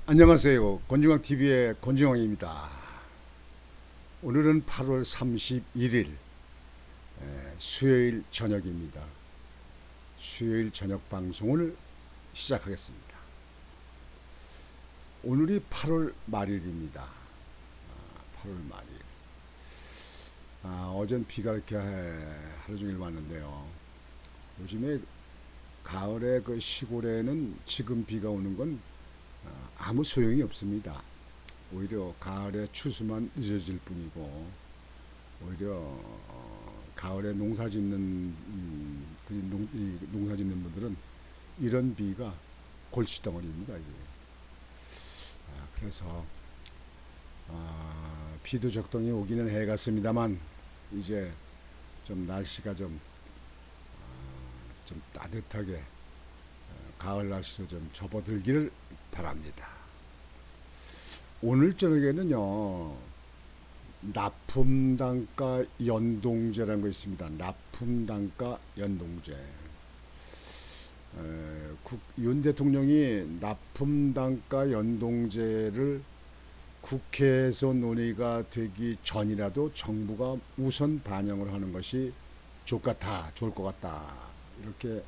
안녕하세요. 권중왕TV의 권중왕입니다. 오늘은 8월 31일 수요일 저녁입니다. 수요일 저녁 방송을 시작하겠습니다. 오늘이 8월 말일입니다. 8월 말일. 어젠 비가 이렇게 하루 종일 왔는데요. 요즘에 가을에 그 시골에는 지금 비가 오는 건 아무 소용이 없습니다. 오히려 가을에 추수만 늦어질 뿐이고, 오히려 가을에 농사 짓는 농사 짓는 분들은 이런 비가 골칫덩어리입니다. 이게. 그래서 비도 적당히 오기는 해갔습니다만 이제 좀 날씨가 좀 따뜻하게 가을 날씨로 좀 접어들기를 바랍니다. 오늘 저녁에는요, 납품단가 연동제라는 거 있습니다. 납품단가 연동제. 윤 대통령이 납품단가 연동제를 국회에서 논의가 되기 전이라도 정부가 우선 반영을 하는 것이 좋을 것 같다. 이렇게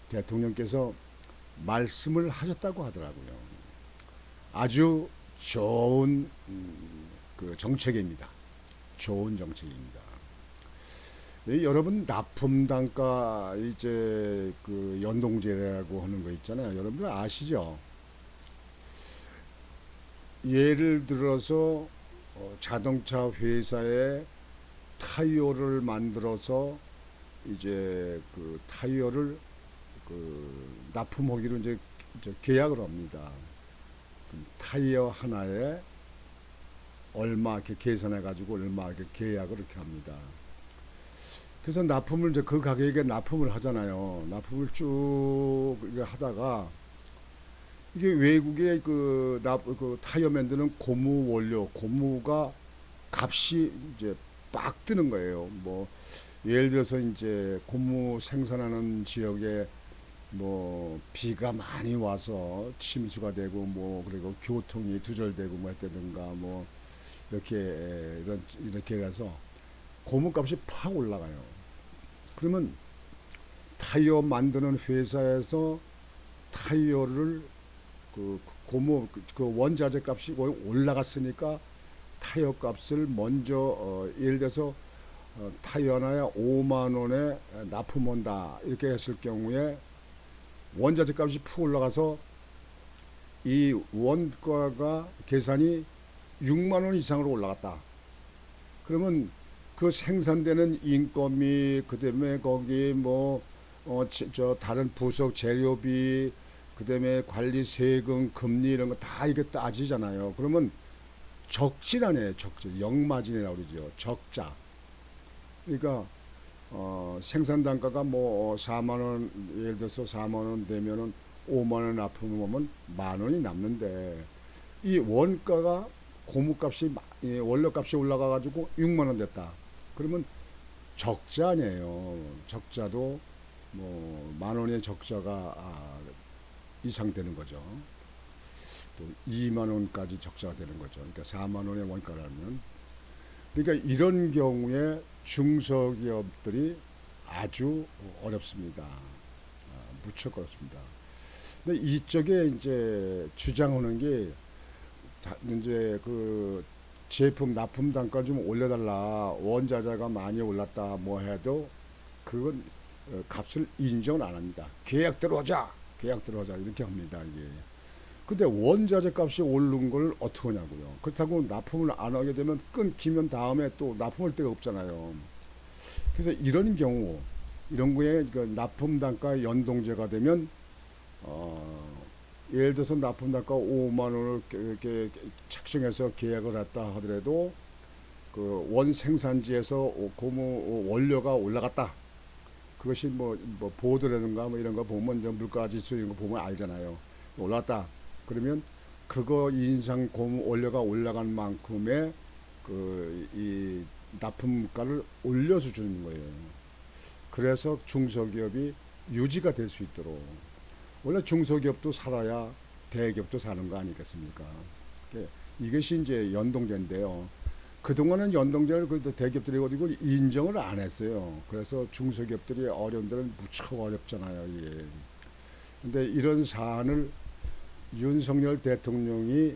대통령께서 말씀을 하셨다고 하더라고요. 아주 좋은 그 정책입니다. 좋은 정책입니다. 여러분 납품단가 이제 그 연동제라고 하는 거 있잖아요. 여러분들 아시죠? 예를 들어서 자동차 회사에 타이어를 만들어서 이제 그 타이어를 납품하기로 이제 계약을 합니다. 타이어 하나에 얼마 이렇게 계산해 가지고 얼마 이렇게 계약을 이렇게 합니다. 그래서 납품을 이제 그 가격에 납품을 하잖아요. 납품을 쭉 하다가 이게 외국의 그 타이어 만드는 고무 원료, 고무가 값이 이제 빡 뜨는 거예요. 뭐 예를 들어서 이제 고무 생산하는 지역에 뭐 비가 많이 와서 침수가 되고 뭐 그리고 교통이 두절되고 뭐 했다든가 뭐 이렇게 이렇게 해서 고무값이 팍 올라가요. 그러면 타이어 만드는 회사에서 타이어를 고무 그 원자재 값이 올라갔으니까 타이어 값을 먼저 예를 들어서 타이어 하나에 5만 원에 납품한다 이렇게 했을 경우에 원자재 값이 푹 올라가서 이 원가가 계산이 6만 원 이상으로 올라갔다. 그러면 그 생산되는 인건비, 그다음에 거기 저 다른 부속 재료비, 그다음에 관리 세금, 금리 이런 거 다 이게 따지잖아요. 그러면 적질하네, 적질. 역마진이라고 그러죠. 적자. 그러니까 생산 단가가 뭐 4만 원 예를 들어서 4만 원 되면은 5만 원 납품하면 만 원이 남는데 이 원가가 고무값이 원료값이 올라가 가지고 6만 원 됐다. 그러면 적자 아니에요. 적자도 뭐 만 원의 적자가 이상 되는 거죠. 또 2만 원까지 적자가 되는 거죠. 그러니까 4만 원의 원가라면 그러니까 이런 경우에 중소기업들이 아주 어렵습니다. 무척 어렵습니다. 근데 이쪽에 이제 주장하는 게 이제 그 제품 납품 단가를 좀 올려달라. 원자재가 많이 올랐다. 뭐 해도 그건 값을 인정을 안 합니다. 계약대로 하자. 계약대로 하자. 이렇게 합니다. 이게. 근데 원자재 값이 오른 걸 어떻게 하냐고요. 그렇다고 납품을 안 하게 되면 끊기면 다음에 또 납품할 데가 없잖아요. 그래서 이런 경우, 이런 거에 그 납품 단가 연동제가 되면, 예를 들어서 납품 단가 5만 원을 이렇게 책정해서 계약을 했다 하더라도 그 원 생산지에서 고무 원료가 올라갔다. 그것이 뭐 보드라든가 뭐 이런 거 보면 물가 지수 이런 거 보면 알잖아요. 올랐다. 그러면 그거 인상 고무 원료가 올라간 만큼의 이 납품가를 올려서 주는 거예요. 그래서 중소기업이 유지가 될 수 있도록 원래 중소기업도 살아야 대기업도 사는 거 아니겠습니까? 이것이 이제 연동제인데요. 그동안은 연동제를 그래도 대기업들이 가지고 인정을 안 했어요. 그래서 중소기업들이 어려운 데는 무척 어렵잖아요. 예. 근데 이런 사안을 윤석열 대통령이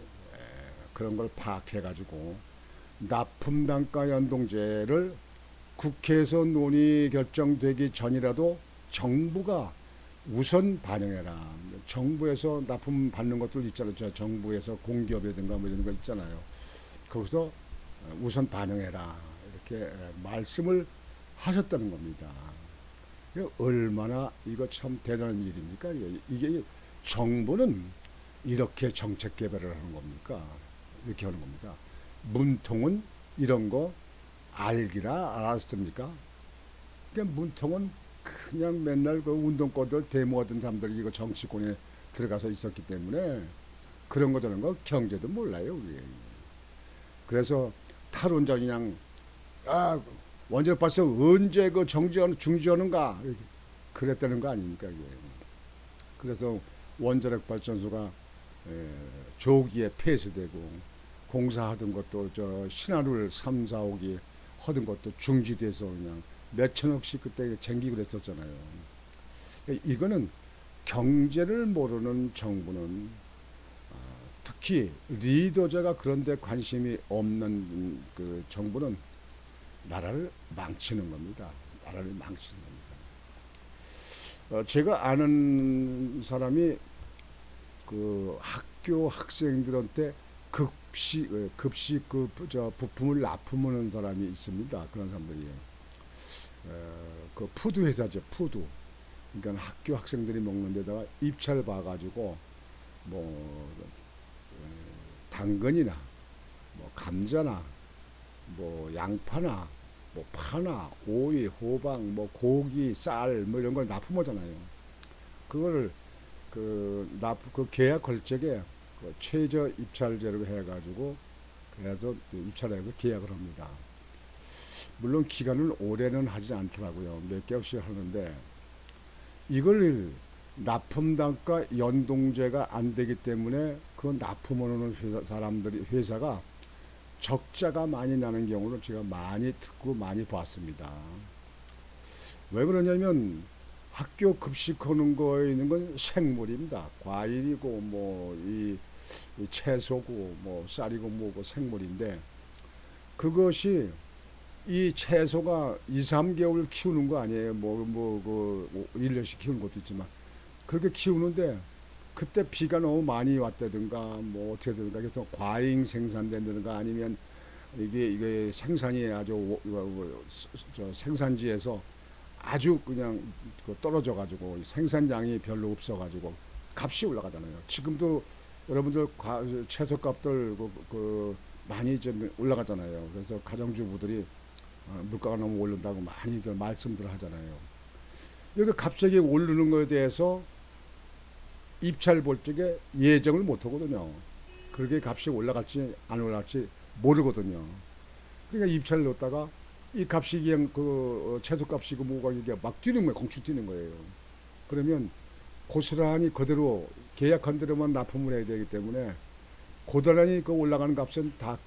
그런 걸 파악해가지고 납품단가 연동제를 국회에서 논의 결정되기 전이라도 정부가 우선 반영해라. 정부에서 납품 받는 것들 있잖아요. 정부에서 공기업이라든가 뭐 이런 거 있잖아요. 거기서 우선 반영해라. 이렇게 말씀을 하셨다는 겁니다. 얼마나 이거 참 대단한 일입니까? 이게 정부는 이렇게 정책 개발을 하는 겁니까? 이렇게 하는 겁니다. 문통은 이런 거 알기라 알았습니까? 그러니까 문통은 그냥 맨날 그 운동권들 데모하던 사람들이 이거 정치권에 들어가서 있었기 때문에 그런 거 저런 거 경제도 몰라요. 우리. 그래서 탈원전 그냥 아 원자력 발전 언제 그 중지하는가 그랬다는 거 아닙니까? 이게. 그래서 원자력 발전소가 조기에 폐쇄되고 공사하던 것도 저 신하룰 3, 4, 5기 하던 것도 중지돼서 그냥 몇천억씩 그때 쟁기고 그랬었잖아요. 이거는 경제를 모르는 정부는 특히 리더자가 그런데 관심이 없는 그 정부는 나라를 망치는 겁니다. 나라를 망치는 겁니다. 제가 아는 사람이 그 학교 학생들한테 급식 저 부품을 납품하는 사람이 있습니다. 그런 사람들이 그 푸드 회사죠. 푸드. 그러니까 학교 학생들이 먹는 데다가 입찰 봐가지고 뭐 당근이나 뭐 감자나 뭐 양파나 뭐 파나 오이, 호박, 뭐 고기, 쌀 뭐 이런 걸 납품하잖아요. 그거를 그 계약 걸적에 그 최저 입찰제로 해가지고 그래서 입찰해서 계약을 합니다. 물론 기간은 오래는 하지 않더라고요. 몇 개월씩 하는데 이걸 납품단가 연동제가 안 되기 때문에 그 납품하는 회사가 적자가 많이 나는 경우를 제가 많이 듣고 많이 봤습니다. 왜 그러냐면 학교 급식하는 거에 있는 건 생물입니다. 과일이고 뭐 이 채소고 뭐 쌀이고 뭐고 생물인데 그것이 이 채소가 2, 3개월 키우는 거 아니에요. 그 1년씩 키우는 것도 있지만 그렇게 키우는데 그때 비가 너무 많이 왔다든가 뭐 어떻게 되든가 그래서 과잉 생산된다든가 아니면 이게 생산이 아주 저 생산지에서 아주 그냥 떨어져 가지고 생산량이 별로 없어 가지고 값이 올라가잖아요. 지금도 여러분들 채소값들 많이 좀 올라가잖아요. 그래서 가정주부들이 물가가 너무 오른다고 많이들 말씀들 하잖아요. 이렇게 갑자기 오르는 것에 대해서 입찰 볼 적에 예정을 못 하거든요. 그렇게 값이 올라갈지 안 올라갈지 모르거든요. 그러니까 입찰을 넣었다가 이 값이 그냥 그 채소값이고 뭐가 이게 막 뛰는 거예요. 공출 뛰는 거예요. 그러면 고스란히 그대로 계약한 대로만 납품을 해야 되기 때문에 고스란히 그 올라가는 값은 다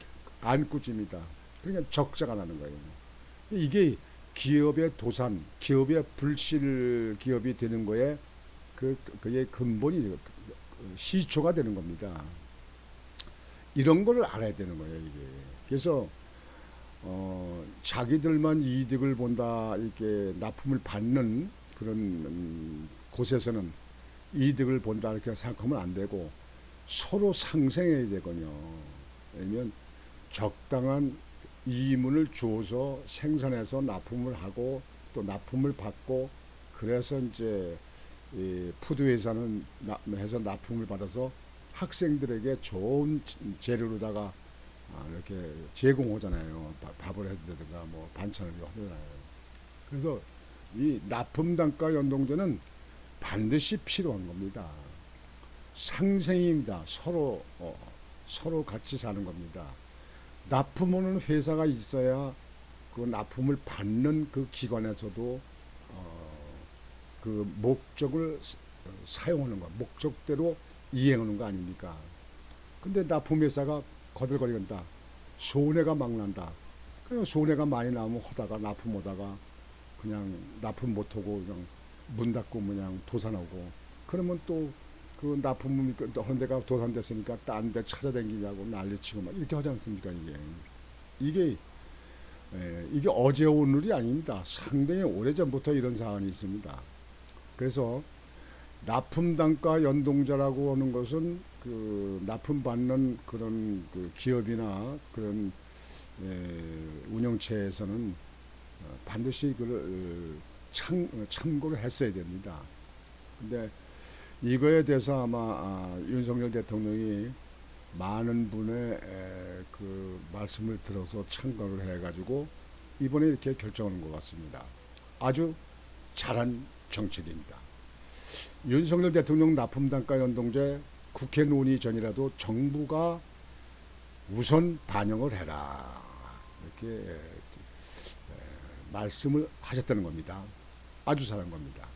안꾸집니다. 그러니까 적자가 나는 거예요. 이게 기업의 도산, 기업의 불실 기업이 되는 거에 그게 근본이 시초가 되는 겁니다. 이런 걸 알아야 되는 거예요, 이게. 그래서 자기들만 이득을 본다 이렇게 납품을 받는 그런 곳에서는 이득을 본다 이렇게 생각하면 안 되고 서로 상생해야 되거든요. 왜냐면 적당한 이윤을 주어서 생산해서 납품을 하고 또 납품을 받고 그래서 이제 이 푸드 회사는 해서 납품을 받아서 학생들에게 좋은 재료로다가 이렇게 제공하잖아요. 밥을 해준다든가 뭐 반찬을 하잖아요. 그래서 이 납품 단가 연동제는 반드시 필요한 겁니다. 상생입니다. 서로 같이 사는 겁니다. 납품하는 회사가 있어야 그 납품을 받는 그 기관에서도 그 목적을 사용하는 거, 목적대로 이행하는 거 아닙니까? 근데 납품회사가 거들거리건다. 손해가 막 난다. 그냥 손해가 많이 나면 하다가 납품하다가 그냥 납품 못하고 그냥 문 닫고 그냥 도산하고 그러면 또 그 납품 하는 데가 도산됐으니까 딴 데 찾아다니냐고 난리치고 막 이렇게 하지 않습니까? 이게 이게 어제 오늘이 아닙니다. 상당히 오래전부터 이런 사안이 있습니다. 그래서 납품 단가 연동제라고 하는 것은 그 납품 받는 그런 그 기업이나 그런 운영체에서는 반드시 그걸 참고를 했어야 됩니다. 근데 이거에 대해서 아마 윤석열 대통령이 많은 분의 그 말씀을 들어서 참고를 해가지고 이번에 이렇게 결정하는 것 같습니다. 아주 잘한 정책입니다. 윤석열 대통령 납품단가 연동제 국회 논의 전이라도 정부가 우선 반영을 해라 이렇게 말씀을 하셨다는 겁니다. 아주 잘한 겁니다.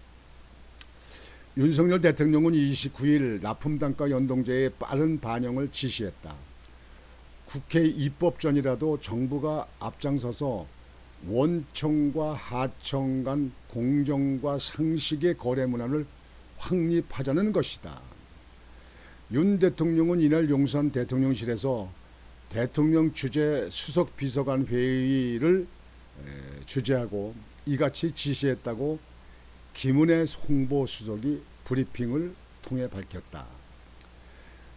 윤석열 대통령은 29일 납품단가 연동제의 빠른 반영을 지시했다. 국회 입법 전이라도 정부가 앞장서서 원청과 하청 간 공정과 상식의 거래 문화를 확립하자는 것이다. 윤 대통령은 이날 용산 대통령실에서 대통령 주재 수석 비서관 회의를 주재하고 이같이 지시했다고 김은혜 홍보수석이 브리핑을 통해 밝혔다.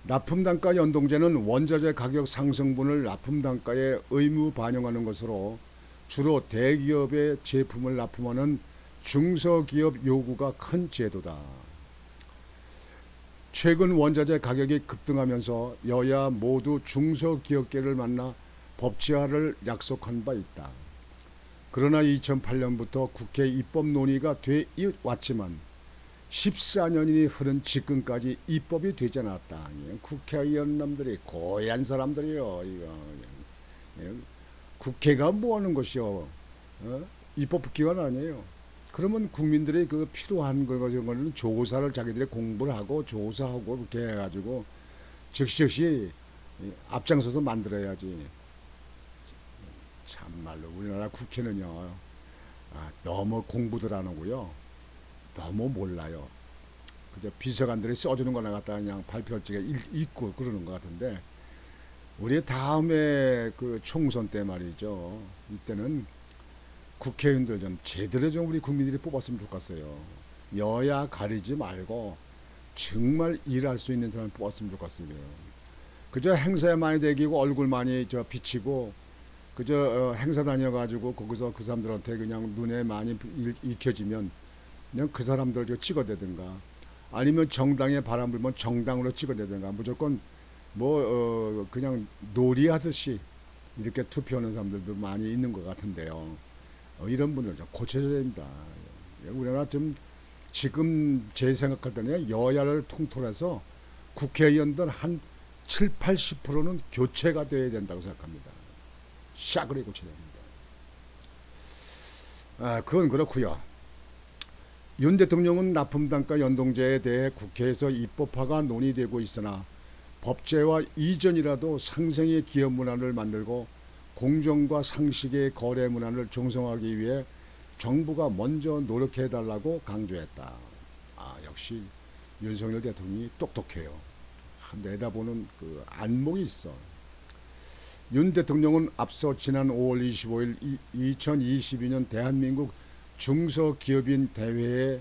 납품단가 연동제는 원자재 가격 상승분을 납품단가에 의무 반영하는 것으로 주로 대기업의 제품을 납품하는 중소기업 요구가 큰 제도다. 최근 원자재 가격이 급등하면서 여야 모두 중소기업계를 만나 법제화를 약속한 바 있다. 그러나 2008년부터 국회 입법 논의가 돼 왔지만 14년이 흐른 지금까지 입법이 되지 않았다. 국회의원님들이 고얀 사람들이요. 이거 국회가 뭐 하는 것이요? 입법기관 아니에요. 그러면 국민들이 그 필요한 거는 조사를 자기들이 공부를 하고 조사하고 이렇게 해가지고 즉시 앞장서서 만들어야지. 참말로 우리나라 국회는요 너무 공부들 안 하고요 너무 몰라요. 그저 비서관들이 써주는 거나 갖다 그냥 발표할지게 읽고 그러는 것 같은데 우리 다음에 그 총선 때 말이죠. 이때는 국회의원들 좀 제대로 좀 우리 국민들이 뽑았으면 좋겠어요. 여야 가리지 말고 정말 일할 수 있는 사람 뽑았으면 좋겠어요. 그저 행사에 많이 대기고 얼굴 많이 비치고 그저 행사 다녀가지고 거기서 그 사람들한테 그냥 눈에 많이 익혀지면 그냥 그 사람들 찍어대든가 아니면 정당에 바람 불면 정당으로 찍어대든가 무조건 그냥 놀이하듯이 이렇게 투표하는 사람들도 많이 있는 것 같은데요. 이런 분들 좀 고쳐줘야 됩니다. 우리나라 좀 지금 제 생각할 때는 여야를 통틀어서 국회의원들 한 7, 80%는 교체가 돼야 된다고 생각합니다. 샤그리 고쳐야 됩니다. 그건 그렇고요. 윤 대통령은 납품단가 연동제에 대해 국회에서 입법화가 논의되고 있으나 법제화 이전이라도 상생의 기업 문화를 만들고 공정과 상식의 거래 문화를 정성하기 위해 정부가 먼저 노력해달라고 강조했다. 역시 윤석열 대통령이 똑똑해요. 내다보는 그 안목이 있어. 윤 대통령은 앞서 지난 5월 25일 2022년 대한민국 중소기업인 대회에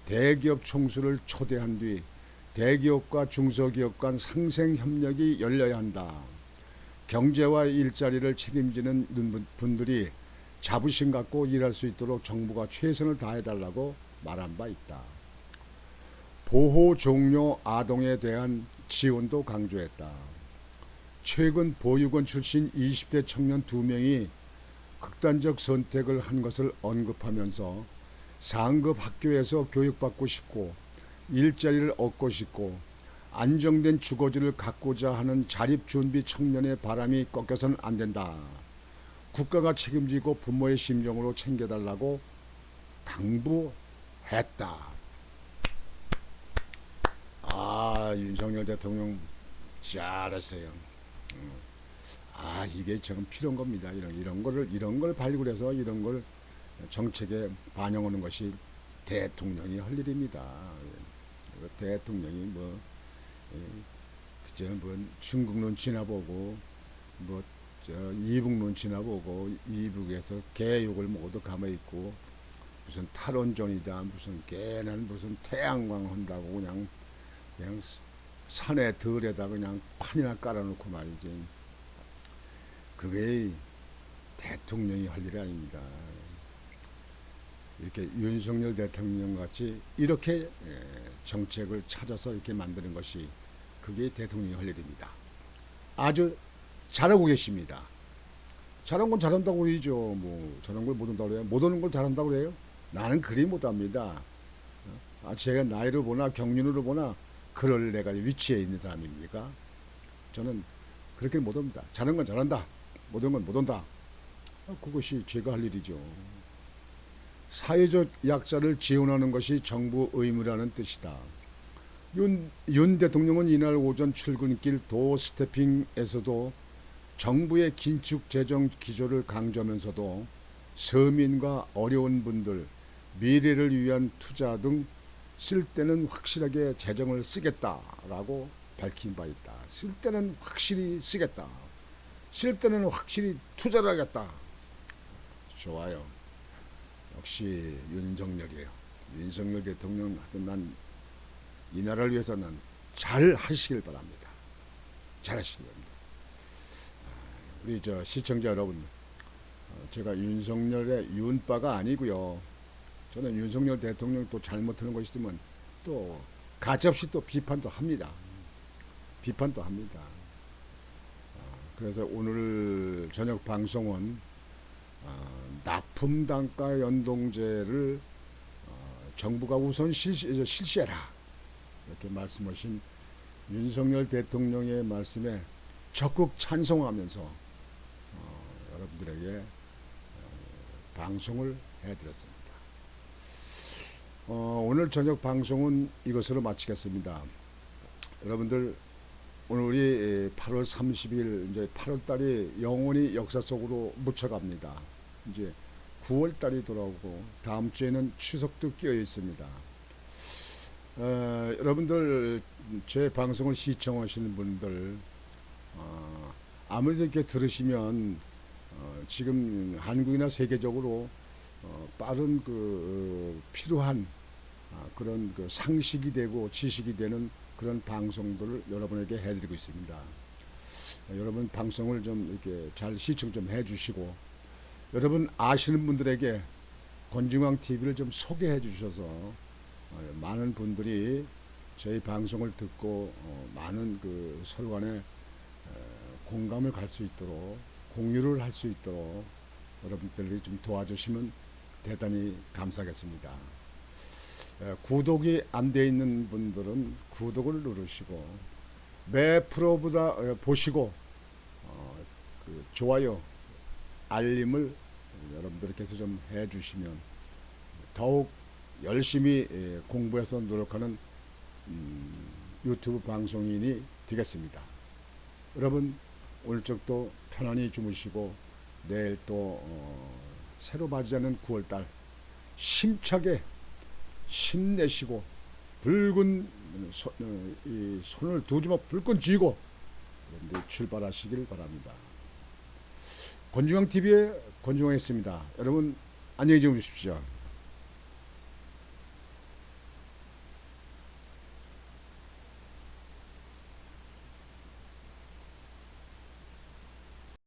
대기업 총수를 초대한 뒤 대기업과 중소기업 간 상생협력이 열려야 한다. 경제와 일자리를 책임지는 분들이 자부심 갖고 일할 수 있도록 정부가 최선을 다해달라고 말한 바 있다. 보호 종료 아동에 대한 지원도 강조했다. 최근 보육원 출신 20대 청년 2명이 극단적 선택을 한 것을 언급하면서 상급 학교에서 교육받고 싶고 일자리를 얻고 싶고 안정된 주거지를 갖고자 하는 자립준비 청년의 바람이 꺾여서는 안 된다. 국가가 책임지고 부모의 심정으로 챙겨달라고 당부했다. 윤석열 대통령 잘했어요. 이게 지금 필요한 겁니다. 이런 걸 발굴해서 이런 걸 정책에 반영하는 것이 대통령이 할 일입니다. 대통령이 그저 중국 눈치나 보고 이북 눈치나 보고 이북에서 개욕을 모두 감아 있고 무슨 탈원전이다 무슨 걔는 무슨 태양광 한다고 그냥 산에 들에다 그냥 판이나 깔아놓고 말이지. 그게 대통령이 할 일이 아닙니다. 이렇게 윤석열 대통령 같이 이렇게 정책을 찾아서 이렇게 만드는 것이 그게 대통령이 할 일입니다. 아주 잘하고 계십니다. 잘한 건 잘한다고 그러죠. 잘한 걸 못한다고 그래요. 못하는 걸 잘한다고 그래요. 나는 그리 못합니다. 제가 나이를 보나 경륜으로 보나 그럴 내가 위치에 있는 사람입니까? 저는 그렇게 못합니다. 잘하는 건 잘한다. 못하는 건 못한다. 그것이 제가 할 일이죠. 사회적 약자를 지원하는 것이 정부 의무라는 뜻이다. 윤 대통령은 이날 오전 출근길 도스태핑에서도 정부의 긴축 재정 기조를 강조하면서도 서민과 어려운 분들, 미래를 위한 투자 등 쓸 때는 확실하게 재정을 쓰겠다라고 밝힌 바 있다. 쓸 때는 확실히 쓰겠다. 쓸 때는 확실히 투자를 하겠다. 좋아요. 역시 윤석열이에요. 윤석열 대통령 하여튼 난 이 나라를 위해서는 잘 하시길 바랍니다. 잘 하시길 바랍니다. 우리 시청자 여러분, 제가 윤석열의 윤빠가 아니고요. 저는 윤석열 대통령 또 잘못하는 거 있으면 또 가차없이 또 비판도 합니다. 비판도 합니다. 그래서 오늘 저녁 방송은 납품 단가 연동제를 정부가 우선 실시해라 이렇게 말씀하신 윤석열 대통령의 말씀에 적극 찬성하면서 여러분들에게 방송을 해드렸습니다. 오늘 저녁 방송은 이것으로 마치겠습니다. 여러분들 오늘 우리 8월 30일 이제 8월 달이 영원히 역사 속으로 묻혀갑니다. 이제 9월 달이 돌아오고 다음 주에는 추석도 끼어 있습니다. 여러분들 제 방송을 시청하시는 분들 아무래도 이렇게 들으시면 지금 한국이나 세계적으로 빠른 필요한 그런 상식이 되고 지식이 되는 그런 방송들을 여러분에게 해드리고 있습니다. 여러분 방송을 좀 이렇게 잘 시청 좀 해주시고 여러분 아시는 분들에게 권중광 TV를 좀 소개해 주셔서 많은 분들이 저희 방송을 듣고 많은 서로 간에 공감을 갈 수 있도록 공유를 할 수 있도록 여러분들이 좀 도와주시면 대단히 감사하겠습니다. 구독이 안 돼 있는 분들은 구독을 누르시고 매 프로보다 보시고 좋아요 알림을 여러분들께서 좀 해주시면 더욱 열심히 공부해서 노력하는 유튜브 방송인이 되겠습니다. 여러분 오늘 쪽도 편안히 주무시고 내일 또 새로 맞이하는 9월달 힘차게 힘내시고 붉은 손을 두 주먹 불끈 쥐고 출발하시길 바랍니다. 권중광 TV의 권중광이었습니다. 여러분 안녕히 주무십시오.